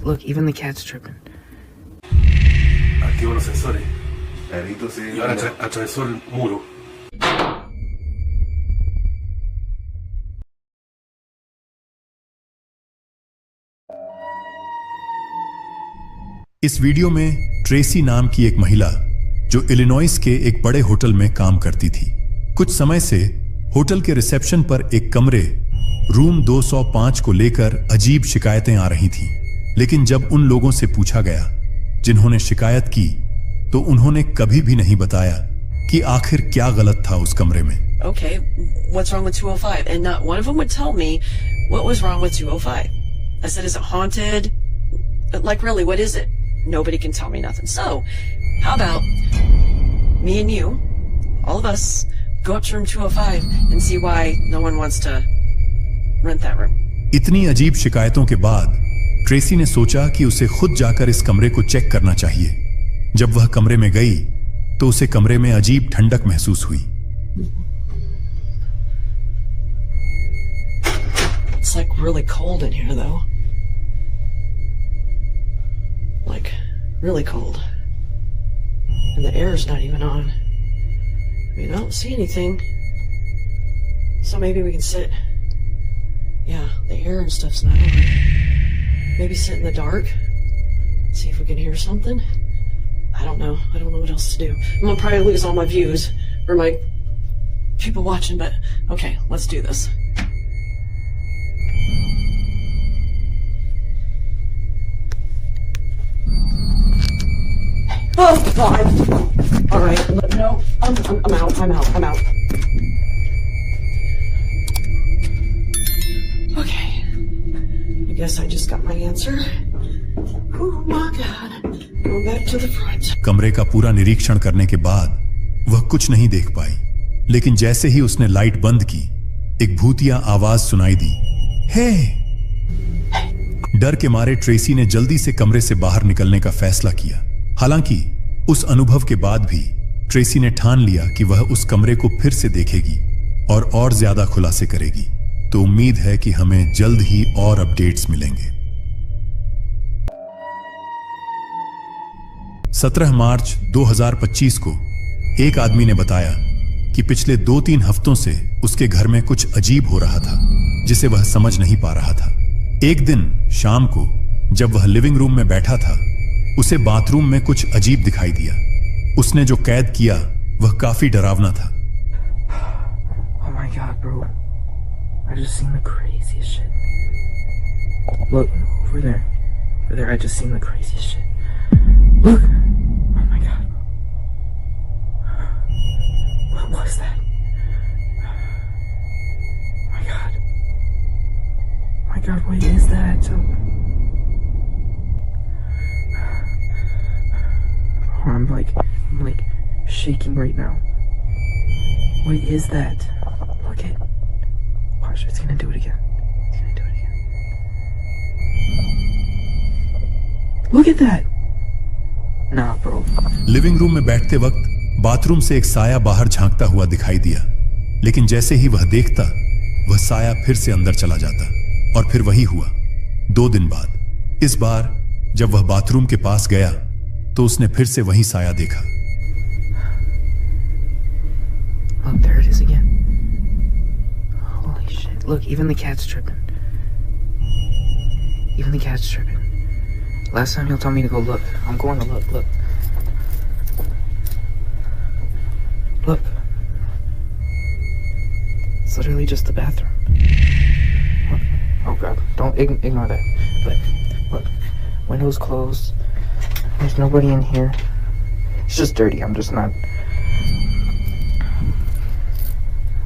Look, even the cat's tripping. Activo los sensores. Clarito, sí. Y ahora atravesó el muro. इस video में Tracy नाम की एक महिला जो इलिनॉइस के एक बड़े होटल में काम करती थी, कुछ समय से होटल के रिसेप्शन पर एक कमरे रूम 205 को लेकर अजीब शिकायतें आ रही थीं। लेकिन जब उन लोगों से पूछा गया जिन्होंने शिकायत की, तो उन्होंने कभी भी नहीं बताया कि आखिर क्या गलत था उस कमरे में। Okay, what's wrong with 205? And not one of them would tell me what was wrong with 205. I said, is it haunted? Like, really, what is it? Nobody can tell me nothing. So, how about me and you, all of us, go up to room 205 and see why no one wants to rent that room. इतनी अजीब शिकायतों के बाद Tracy ने सोचा कि उसे खुद जाकर इस कमरे को चेक करना चाहिए। जब वह कमरे में गई तो उसे कमरे में अजीब ठंडक महसूस हुई। It's like really cold in here though. Like really cold. And the air's not even on. I mean, I don't see anything. So maybe we can sit. Yeah, the air and stuff's not on. Maybe sit in the dark. See if we can hear something. I don't know. I don't know what else to do. I'm gonna probably lose all my views for my people watching, but okay, let's do this. Oh God! All right, no, I'm out. I'm out. Okay, I guess I just got my answer. Oh my God! Go back to the front. कमरे का पूरा निरीक्षण करने के बाद वह कुछ नहीं देख पाई, लेकिन जैसे ही उसने लाइट बंद की, एक भूतिया आवाज सुनाई दी, हे! डर के मारे ट्रेसी ने जल्दी से कमरे से बाहर निकलने का फैसला किया। हालांकि उस अनुभव के बाद भी ट्रेसी ने ठान लिया कि वह उस कमरे को फिर से देखेगी और ज्यादा खुलासे करेगी। तो उम्मीद है कि हमें जल्द ही और अपडेट्स मिलेंगे। 17 मार्च 2025 को एक आदमी ने बताया कि पिछले 2-3 हफ्तों से उसके घर में कुछ अजीब हो रहा था, जिसे वह समझ नहीं पा रहा था। एक दिन शाम को जब वह लिविंग रूम में बैठा था, उसे बाथरूम में कुछ अजीब दिखाई दिया। उसने जो कैद किया वह काफी डरावना था। Oh my God, bro. I just seen the craziest shit. Look, over there. Over there, I just seen the craziest shit. Look! Oh my God. What was that? Oh my God. Oh my God, what is that? I'm like shaking right now. What is that? Look it. Watch, it's gonna do it again. It's gonna do it again. Look at that. Nah, bro. Living room में बैठते वक्त bathroom से एक साया बाहर झांकता हुआ दिखाई दिया, लेकिन जैसे ही वह देखता, वह साया फिर से अंदर चला जाता। और फिर वही हुआ 2 दिन बाद। इस बार जब वह बाथरूम के पास गया तो उसने फिर से वही साया देखा। Look, there it is again. Holy shit. Look, even the cat's tripping. Even the cat's tripping. Last time he'll tell me to go look. I'm going to look. Look. Look. It's literally just the bathroom. Look. Oh God. Don't ignore that. But look. Windows closed. There's nobody in here. It's just dirty. I'm just not...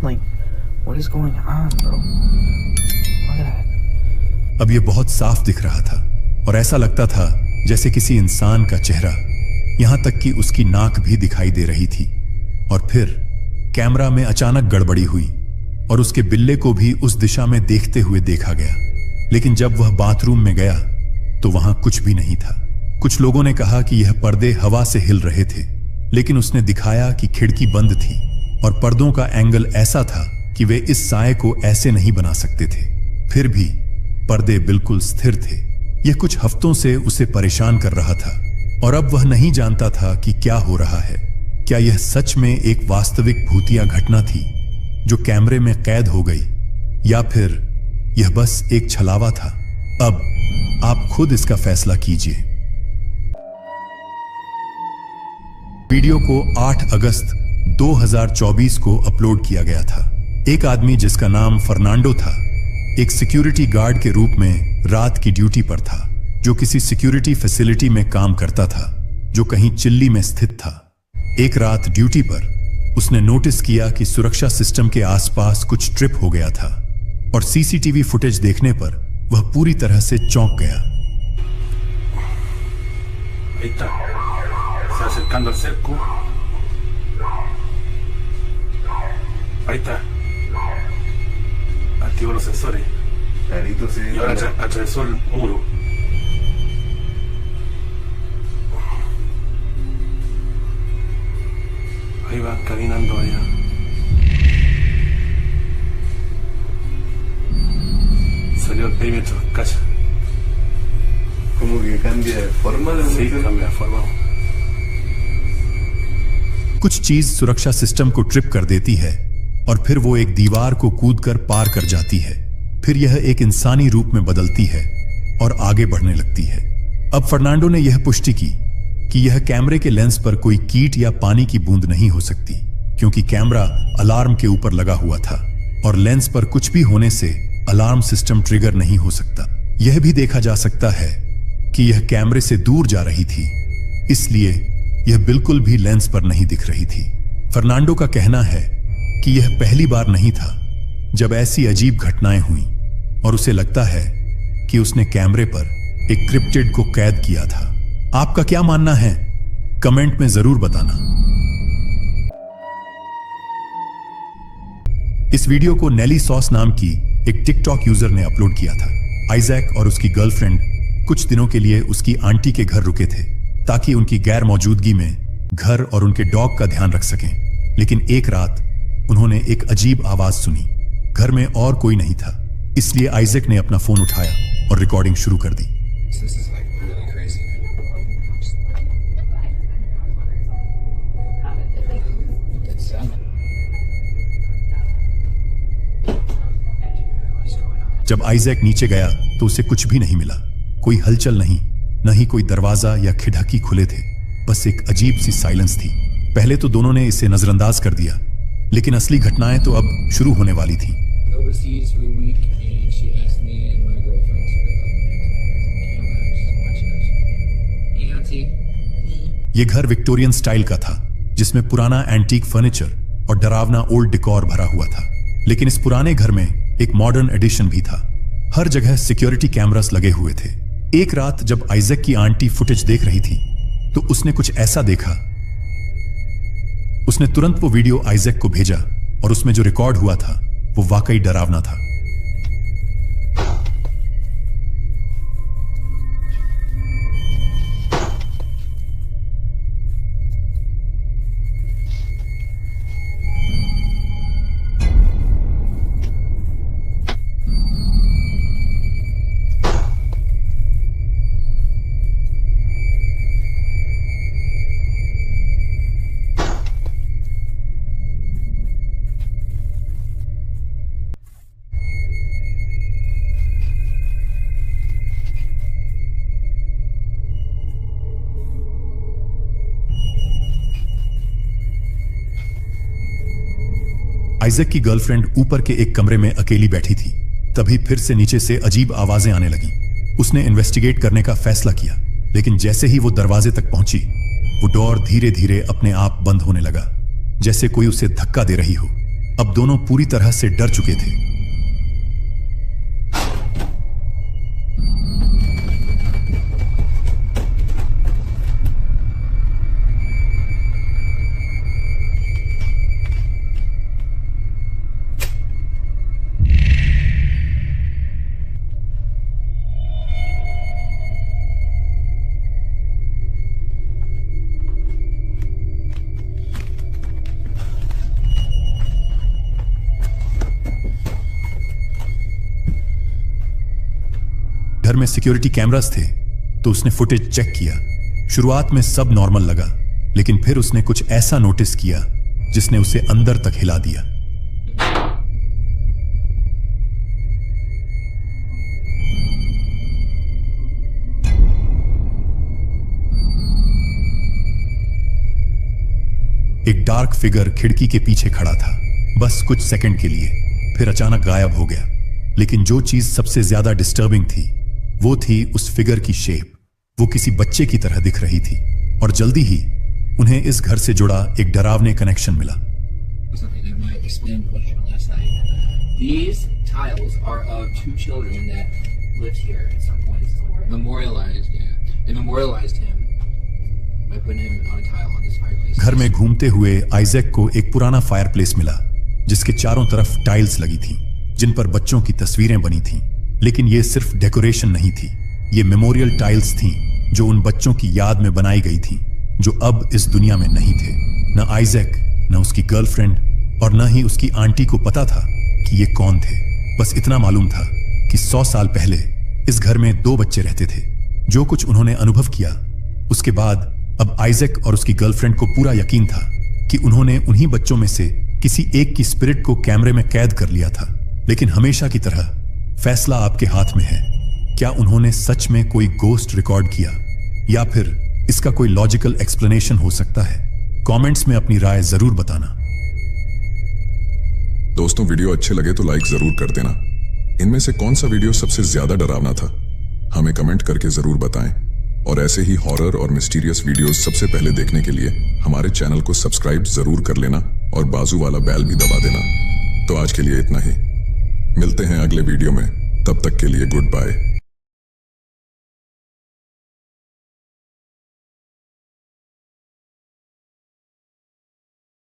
Like, what is going on, bro? Look at that. अब यह बहुत साफ दिख रहा था और ऐसा लगता था जैसे किसी इंसान का चेहरा, यहां तक कि उसकी नाक भी दिखाई दे रही थी। और फिर कैमरा में अचानक गड़बड़ी हुई और उसके बिल्ले को भी उस दिशा में देखते हुए देखा गया। लेकिन जब वह बाथरूम में गया तो वहां कुछ भी नहीं था। कुछ लोगों ने कहा कि यह पर्दे हवा से हिल रहे थे, लेकिन उसने दिखाया कि खिड़की बंद थी और पर्दों का एंगल ऐसा था कि वे इस साए को ऐसे नहीं बना सकते थे। फिर भी पर्दे बिल्कुल स्थिर थे। यह कुछ हफ्तों से उसे परेशान कर रहा था और अब वह नहीं जानता था कि क्या हो रहा है। क्या यह सच में एक वास्तविक भूतिया घटना थी जो कैमरे में कैद हो गई, या फिर यह बस एक छलावा था? अब आप खुद इसका फैसला कीजिए। वीडियो को 8 अगस्त 2024 को अपलोड किया गया था। एक आदमी जिसका नाम फर्नांडो था, एक सिक्योरिटी गार्ड के रूप में रात की ड्यूटी पर था, जो किसी सिक्योरिटी फैसिलिटी में काम करता था जो कहीं चिल्ली में स्थित था। एक रात ड्यूटी पर उसने नोटिस किया कि सुरक्षा सिस्टम के आसपास कुछ ट्रिप हो गया था और सीसीटीवी फुटेज देखने पर वह पूरी तरह से चौंक गया। Ahí está. Se va acercando al cerco. Ahí está. Activó los sensores. Clarito se Y ahora atravesó el muro. Ahí va caminando allá. Salió al perímetro, calla. como que cambia de forma la Sí, emoción. cambia de forma. कुछ चीज सुरक्षा system को trip कर देती है और फिर वो एक दीवार को कूदकर पार कर जाती है। फिर यह एक इंसानी रूप में बदलती है और आगे बढ़ने लगती है। अब फर्नांडो ने यह पुष्टि की कि यह कैमरे के लेंस पर कोई कीट या पानी की बूंद नहीं हो सकती, क्योंकि कैमरा अलार्म के ऊपर लगा हुआ था और लेंस पर कुछ भी होने से अलार्म सिस्टम ट्रिगर नहीं हो सकता। यह भी देखा जा सकता है कि यह कैमरे से दूर जा रही थी, इसलिए यह बिल्कुल भी लेंस पर नहीं दिख रही थी। फर्नांडो का कहना है कि यह पहली बार नहीं था जब ऐसी अजीब घटनाएं हुई और उसे लगता है कि उसने कैमरे पर एक क्रिप्टिड को कैद किया था। आपका क्या मानना है? कमेंट में जरूर बताना। इस वीडियो को नेली सॉस नाम की एक टिकटॉक यूजर ने अपलोड किया था। आइजैक और उसकी गर्लफ्रेंड कुछ दिनों के लिए उसकी आंटी के घर रुके थे ताकि उनकी गैर मौजूदगी में घर और उनके डॉग का ध्यान रख सकें। लेकिन एक रात उन्होंने एक अजीब आवाज सुनी। घर में और कोई नहीं था, इसलिए आइजैक ने अपना फोन उठाया और रिकॉर्डिंग शुरू कर दी। This is like really crazy. Good sound. जब आइजैक नीचे गया तो उसे कुछ भी नहीं मिला। कोई हलचल नहीं, न ही कोई दरवाजा या खिड़की खुले थे, बस एक अजीब सी साइलेंस थी। पहले तो दोनों ने इसे नजरअंदाज कर दिया, लेकिन असली घटनाएं तो अब शुरू होने वाली थी। overseas for a week, and she asked me and my girlfriend to watch us. Hey, Auntie. यह घर विक्टोरियन स्टाइल का था, जिसमें पुराना एंटीक फर्नीचर और डरावना ओल्ड डेकोर भरा हुआ था। लेकिन इस पुराने घर में एक मॉडर्न एडिशन भी था। हर जगह सिक्योरिटी कैमरास लगे हुए थे। एक रात जब आइजैक की आंटी फुटेज देख रही थी तो उसने कुछ ऐसा देखा। उसने तुरंत वो वीडियो आइजैक को भेजा और उसमें जो रिकॉर्ड हुआ था वो वाकई डरावना था। आइजैक की गर्लफ्रेंड ऊपर के एक कमरे में अकेली बैठी थी। तभी फिर से नीचे से अजीब आवाजें आने लगी। उसने इन्वेस्टिगेट करने का फैसला किया, लेकिन जैसे ही वो दरवाजे तक पहुंची, वो डोर धीरे धीरे अपने आप बंद होने लगा, जैसे कोई उसे धक्का दे रही हो। अब दोनों पूरी तरह से डर चुके थे। घर में सिक्योरिटी कैमरास थे तो उसने फुटेज चेक किया। शुरुआत में सब नॉर्मल लगा, लेकिन फिर उसने कुछ ऐसा नोटिस किया जिसने उसे अंदर तक हिला दिया। एक डार्क फिगर खिड़की के पीछे खड़ा था, बस कुछ सेकंड के लिए, फिर अचानक गायब हो गया। लेकिन जो चीज सबसे ज्यादा डिस्टर्बिंग थी वो थी उस फिगर की शेप। वो किसी बच्चे की तरह दिख रही थी और जल्दी ही उन्हें इस घर से जुड़ा एक डरावने कनेक्शन मिला। Something that might explain what happened last night. These tiles are of 2 children that lived here at some point. Memorialized, yeah. They memorialized him by putting him on a tile on this fireplace. घर में घूमते हुए Isaac को एक पुराना fireplace मिला जिसके चारों तरफ टाइल्स लगी थी जिन पर बच्चों की तस्वीरें बनी थीं। लेकिन ये सिर्फ डेकोरेशन नहीं थी, ये मेमोरियल टाइल्स थीं जो उन बच्चों की याद में बनाई गई थीं जो अब इस दुनिया में नहीं थे। न आइजैक, न उसकी गर्लफ्रेंड और न ही उसकी आंटी को पता था कि ये कौन थे। बस इतना मालूम था कि 100 साल पहले इस घर में 2 बच्चे रहते थे। जो कुछ उन्होंने अनुभव किया उसके बाद अब आइजैक और उसकी गर्लफ्रेंड को पूरा यकीन था कि उन्होंने उन्हीं बच्चों में से किसी एक की स्पिरिट को कैमरे में कैद कर लिया था। लेकिन हमेशा की तरह फैसला आपके हाथ में है। क्या उन्होंने सच में कोई गोस्ट रिकॉर्ड किया या फिर इसका कोई लॉजिकल एक्सप्लेनेशन हो सकता है? कमेंट्स में अपनी राय जरूर बताना। दोस्तों, वीडियो अच्छे लगे तो लाइक जरूर कर देना। इनमें से कौन सा वीडियो सबसे ज्यादा डरावना था हमें कमेंट करके जरूर बताएं। और ऐसे ही हॉरर और मिस्टीरियस वीडियोस सबसे पहले देखने के लिए हमारे चैनल को सब्सक्राइब जरूर कर लेना और बाजू वाला बेल भी दबा देना। तो आज के लिए इतना ही, मिलते हैं अगले वीडियो में, तब तक के लिए गुड बाय।